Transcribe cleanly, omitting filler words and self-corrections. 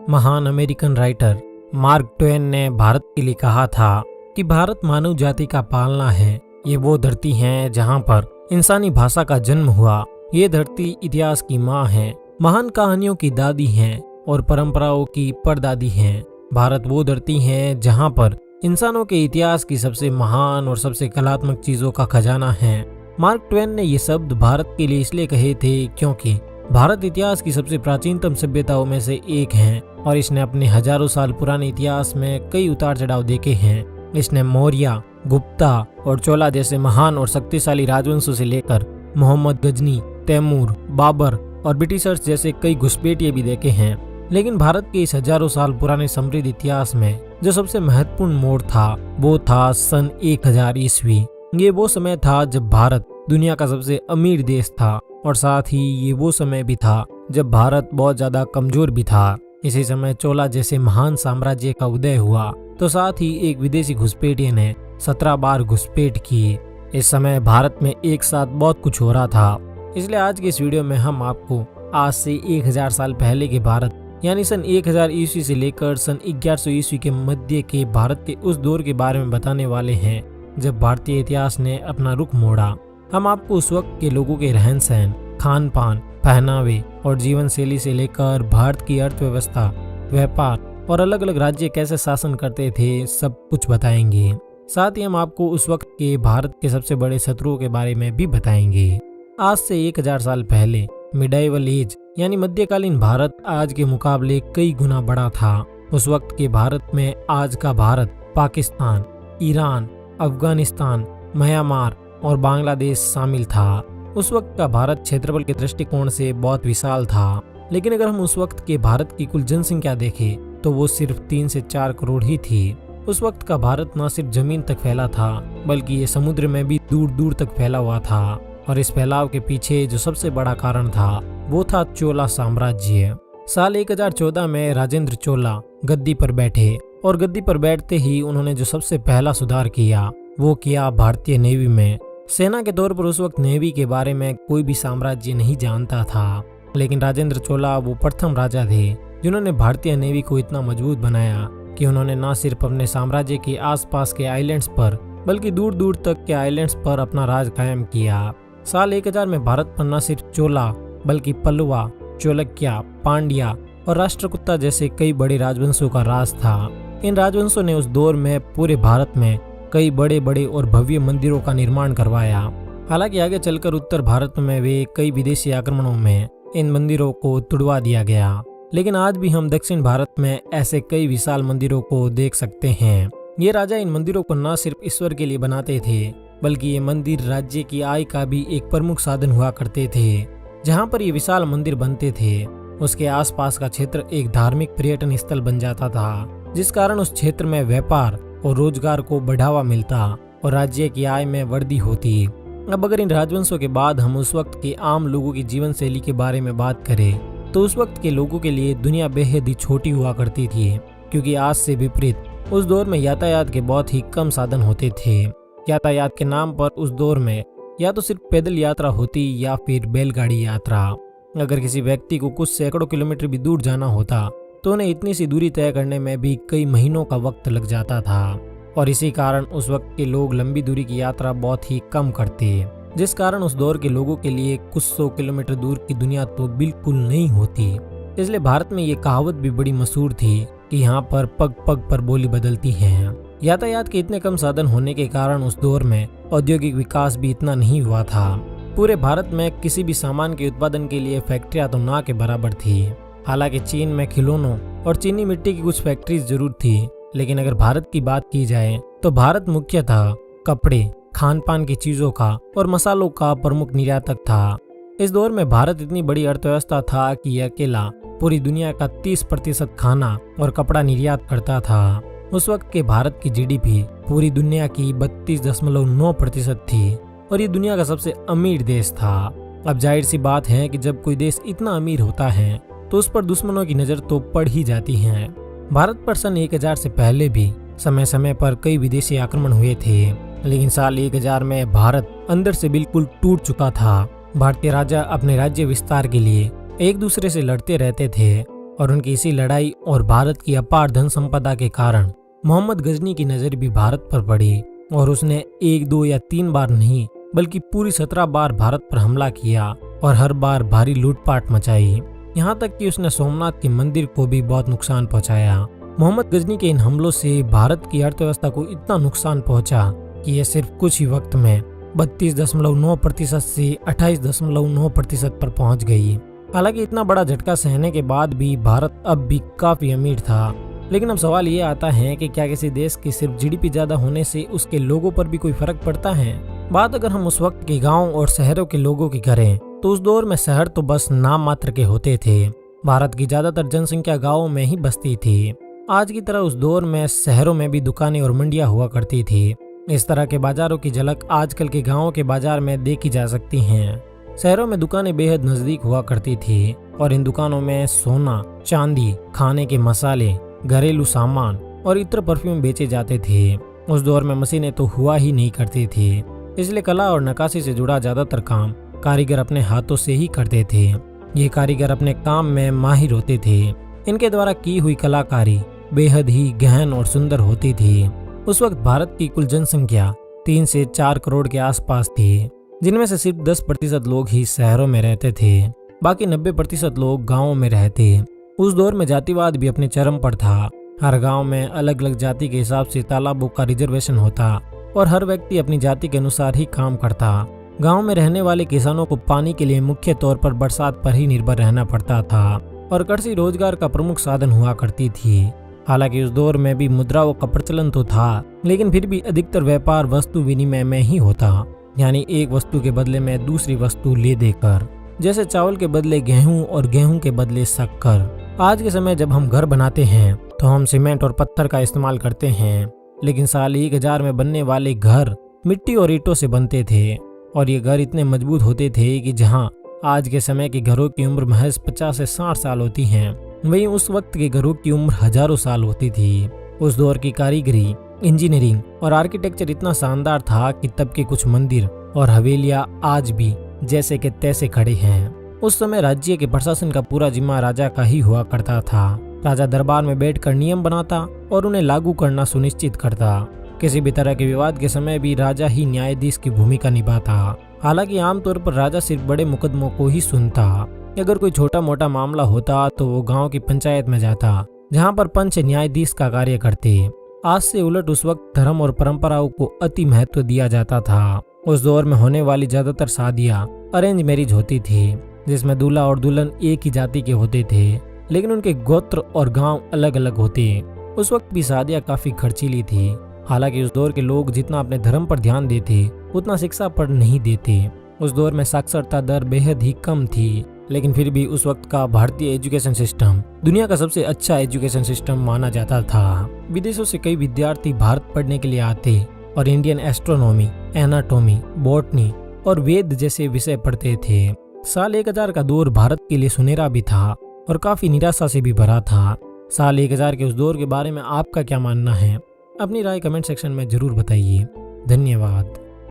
महान American writer mark Twain ने भारत के लिए कहा था कि भारत मानव जाति का पालना है। ये वो धरती है जहाँ पर इंसानी भाषा का जन्म हुआ। ये धरती इतिहास की माँ है, महान कहानियों की दादी है और परंपराओं की परदादी है। भारत वो धरती है जहाँ पर इंसानों के इतिहास की सबसे महान और सबसे कलात्मक चीजों का खजाना है। मार्क ट्वेन ने ये शब्द भारत के लिए इसलिए कहे थे क्योंकि भारत इतिहास की सबसे प्राचीनतम सभ्यताओं में से एक है और इसने अपने हजारों साल पुराने इतिहास में कई उतार चढ़ाव देखे हैं। इसने मौर्य, गुप्ता और चोला जैसे महान और शक्तिशाली राजवंशों से लेकर मोहम्मद गजनी, तैमूर, बाबर और ब्रिटिशर्स जैसे कई घुसपैठिए भी देखे हैं। लेकिन भारत के इस हजारों साल पुराने समृद्ध इतिहास में जो सबसे महत्वपूर्ण मोड़ था वो था सन 1000 ईस्वी। ये वो समय था जब भारत दुनिया का सबसे अमीर देश था और साथ ही ये वो समय भी था जब भारत बहुत ज्यादा कमजोर भी था। इसी समय चोला जैसे महान साम्राज्य का उदय हुआ तो साथ ही एक विदेशी घुसपैठिए ने 17 बार घुसपैठ की। इस समय भारत में एक साथ बहुत कुछ हो रहा था। इसलिए आज के इस वीडियो में हम आपको आज से 1000 साल पहले के भारत यानी सन 1000 ईस्वी से लेकर सन 1100 ईस्वी के मध्य के भारत के उस दौर के बारे में बताने वाले हैं जब भारतीय इतिहास ने अपना रुख मोड़ा। हम आपको उस वक्त के लोगों के रहन सहन, खान पान, पहनावे और जीवन शैली से लेकर भारत की अर्थव्यवस्था, व्यापार और अलग अलग राज्य कैसे शासन करते थे सब कुछ बताएंगे। साथ ही हम आपको उस वक्त के भारत के सबसे बड़े शत्रुओं के बारे में भी बताएंगे। आज से 1000 साल पहले मिडाइवल एज यानी मध्यकालीन भारत आज के मुकाबले कई गुना बड़ा था। उस वक्त के भारत में आज का भारत, पाकिस्तान, ईरान, अफगानिस्तान, म्यांमार और बांग्लादेश शामिल था। उस वक्त का भारत क्षेत्रफल के दृष्टिकोण से बहुत विशाल था, लेकिन अगर हम उस वक्त के भारत की कुल जनसंख्या देखें तो वो सिर्फ 3 से 4 करोड़ ही थी। उस वक्त का भारत न सिर्फ जमीन तक फैला था बल्कि ये समुद्र में भी दूर दूर तक फैला हुआ था और इस फैलाव के पीछे जो सबसे बड़ा कारण था वो था चोला साम्राज्य। साल 1014 में राजेंद्र चोला गद्दी पर बैठे और गद्दी पर बैठते ही उन्होंने जो सबसे पहला सुधार किया वो किया भारतीय नेवी में। सेना के तौर पर उस वक्त नेवी के बारे में कोई भी साम्राज्य नहीं जानता था, लेकिन राजेंद्र चोला वो प्रथम राजा थे जिन्होंने भारतीय नेवी को इतना मजबूत बनाया कि उन्होंने न सिर्फ अपने साम्राज्य के आसपास के आइलैंड्स पर बल्कि दूर दूर तक के आइलैंड्स पर अपना राज कायम किया। साल 1000 में भारत पर न सिर्फ चोला बल्कि पल्लवा, चोलक्या, पांड्या और राष्ट्रकूटा जैसे कई बड़े राजवंशों का राज था। इन राजवंशों ने उस दौर में पूरे भारत में कई बड़े बड़े और भव्य मंदिरों का निर्माण करवाया। हालांकि आगे चलकर उत्तर भारत में वे कई विदेशी आक्रमणों में इन मंदिरों को तुड़वा दिया गया, लेकिन आज भी हम दक्षिण भारत में ऐसे कई विशाल मंदिरों को देख सकते हैं। ये राजा इन मंदिरों को न सिर्फ ईश्वर के लिए बनाते थे बल्कि ये मंदिर राज्य की आय का भी एक प्रमुख साधन हुआ करते थे। जहाँ पर ये विशाल मंदिर बनते थे उसके आसपास का क्षेत्र एक धार्मिक पर्यटन स्थल बन जाता था, जिस कारण उस क्षेत्र में व्यापार और रोजगार को बढ़ावा मिलता और राज्य की आय में वृद्धि होती। अब अगर इन राजवंशों के बाद हम उस वक्त के आम लोगों की जीवन शैली के बारे में बात करें तो उस वक्त के लोगों के लिए दुनिया बेहद ही छोटी हुआ करती थी, क्योंकि आज से विपरीत उस दौर में यातायात के बहुत ही कम साधन होते थे। यातायात के नाम पर उस दौर में या तो सिर्फ पैदल यात्रा होती या फिर बैलगाड़ी यात्रा। अगर किसी व्यक्ति को कुछ सैकड़ों किलोमीटर भी दूर जाना होता तो उन्हें इतनी सी दूरी तय करने में भी कई महीनों का वक्त लग जाता था और इसी कारण उस वक्त के लोग लंबी दूरी की यात्रा बहुत ही कम करते, जिस कारण उस दौर के लोगों के लिए कुछ 100 किलोमीटर दूर की दुनिया तो बिल्कुल नहीं होती। इसलिए भारत में ये कहावत भी बड़ी मशहूर थी कि यहाँ पर पग पग पर बोली बदलती है। यातायात के इतने कम साधन होने के कारण उस दौर में औद्योगिक विकास भी इतना नहीं हुआ था। पूरे भारत में किसी भी सामान के उत्पादन के लिए फैक्ट्रियां तो ना के बराबर थी। हालांकि चीन में खिलौनों और चीनी मिट्टी की कुछ फैक्ट्रीज जरूर थी, लेकिन अगर भारत की बात की जाए तो भारत मुख्यतः कपड़े, खान पान की चीजों का और मसालों का प्रमुख निर्यातक था। इस दौर में भारत इतनी बड़ी अर्थव्यवस्था था कि यह अकेला पूरी दुनिया का 30% खाना और कपड़ा निर्यात करता था। उस वक्त के भारत की जीडीपी पूरी दुनिया की 32.9% थी और ये दुनिया का सबसे अमीर देश था। अब जाहिर सी बात है कि जब कोई देश इतना अमीर होता है तो उस पर दुश्मनों की नजर तो पड़ ही जाती है। भारत पर सन 1000 से पहले भी समय समय पर कई विदेशी आक्रमण हुए थे, लेकिन साल 1000 में भारत अंदर से बिल्कुल टूट चुका था। भारतीय राजा अपने राज्य विस्तार के लिए एक दूसरे से लड़ते रहते थे और उनकी इसी लड़ाई और भारत की अपार धन संपदा के कारण मोहम्मद गजनी की नजर भी भारत पर पड़ी और उसने 1, 2 या 3 बार नहीं बल्कि पूरी 17 बार भारत पर हमला किया और हर बार भारी लूटपाट मचाई। यहाँ तक कि उसने सोमनाथ के मंदिर को भी बहुत नुकसान पहुँचाया। मोहम्मद गजनी के इन हमलों से भारत की अर्थव्यवस्था को इतना नुकसान पहुँचा कि यह सिर्फ कुछ ही वक्त में 32.9% से 28.9% पर पहुँच गई। हालांकि इतना बड़ा झटका सहने के बाद भी भारत अब भी काफी अमीर था। लेकिन अब सवाल ये आता है कि क्या किसी देश की सिर्फ जीडीपी ज्यादा होने से उसके लोगों पर भी कोई फर्क पड़ता है? बात अगर हम उस वक्त के गाँव और शहरों के लोगों की करें तो उस दौर में शहर तो बस नाम मात्र के होते थे। भारत की ज्यादातर जनसंख्या गाँवों में ही बसती थी। आज की तरह उस दौर में शहरों में भी दुकानें और मंडियां हुआ करती थी। इस तरह के बाजारों की झलक आजकल के गाँवों के बाजार में देखी जा सकती हैं। शहरों में दुकानें बेहद नजदीक हुआ करती थी और इन दुकानों में सोना, चांदी, खाने के मसाले, घरेलू सामान और इत्र परफ्यूम बेचे जाते थे। उस दौर में मशीनें तो हुआ ही नहीं करती थी, इसलिए कला और नक्काशी से जुड़ा ज्यादातर काम कारीगर अपने हाथों से ही करते थे। ये कारीगर अपने काम में माहिर होते थे। इनके द्वारा की हुई कलाकारी बेहद ही गहन और सुंदर होती थी। उस वक्त भारत की कुल जनसंख्या 3 से 4 करोड़ के आसपास थी, जिनमें से सिर्फ 10% लोग ही शहरों में रहते थे, बाकी 90% लोग गाँवों में रहते। उस दौर में जातिवाद भी अपने चरम पर था। हर गांव में अलग अलग जाति के हिसाब से तालाबों का रिजर्वेशन होता और हर व्यक्ति अपनी जाति के अनुसार ही काम करता। गांव में रहने वाले किसानों को पानी के लिए मुख्य तौर पर बरसात पर ही निर्भर रहना पड़ता था और कृषि रोजगार का प्रमुख साधन हुआ करती थी। हालांकि उस दौर में भी मुद्राओं का प्रचलन तो था, लेकिन फिर भी अधिकतर व्यापार वस्तु विनिमय में ही होता, यानी एक वस्तु के बदले में दूसरी वस्तु ले देकर, जैसे चावल के बदले गेहूं और गेहूं के बदले शक्कर। आज के समय जब हम घर बनाते हैं तो हम सीमेंट और पत्थर का इस्तेमाल करते हैं, लेकिन साल 1000 में बनने वाले घर मिट्टी और ईंटों से बनते थे और ये घर इतने मजबूत होते थे कि जहां आज के समय के घरों की उम्र महज 50 से 60 साल होती है, वहीं उस वक्त के घरों की उम्र हजारों साल होती थी। उस दौर की कारीगरी, इंजीनियरिंग और आर्किटेक्चर इतना शानदार था कि तब के कुछ मंदिर और हवेलियां आज भी जैसे के तैसे खड़े हैं। उस समय राज्य के प्रशासन का पूरा जिम्मा राजा का ही हुआ करता था। राजा दरबार में बैठकर नियम बनाता और उन्हें लागू करना सुनिश्चित करता। किसी भी तरह के विवाद के समय भी राजा ही न्यायाधीश की भूमिका निभाता। हालांकि आमतौर पर राजा सिर्फ बड़े मुकदमों को ही सुनता। अगर कोई छोटा मोटा मामला होता तो वो गांव की पंचायत में जाता, जहां पर पंच न्यायाधीश का कार्य करते। आज से उलट उस वक्त धर्म और परंपराओं को अति महत्व दिया जाता था। उस दौर में होने वाली ज्यादातर शादियां अरेंज मैरिज होती थी, जिसमें दूल्हा और दुल्हन एक ही जाति के होते थे, लेकिन उनके गोत्र और गांव अलग अलग होते। उस वक्त भी शादियां काफी खर्चीली थी। हालांकि उस दौर के लोग जितना अपने धर्म पर ध्यान देते उतना शिक्षा पर नहीं देते। उस दौर में साक्षरता दर बेहद ही कम थी, लेकिन फिर भी उस वक्त का भारतीय एजुकेशन सिस्टम दुनिया का सबसे अच्छा एजुकेशन सिस्टम माना जाता था। विदेशों से कई विद्यार्थी भारत पढ़ने के लिए आते और इंडियन एस्ट्रोनॉमी, एनाटॉमी, बॉटनी और वेद जैसे विषय पढ़ते थे। साल 1000 का दौर भारत के लिए सुनहरा भी था और काफी निराशा से भी भरा था। साल 1000 के उस दौर के बारे में आपका क्या मानना है? अपनी राय कमेंट सेक्शन में जरूर बताइए। धन्यवाद।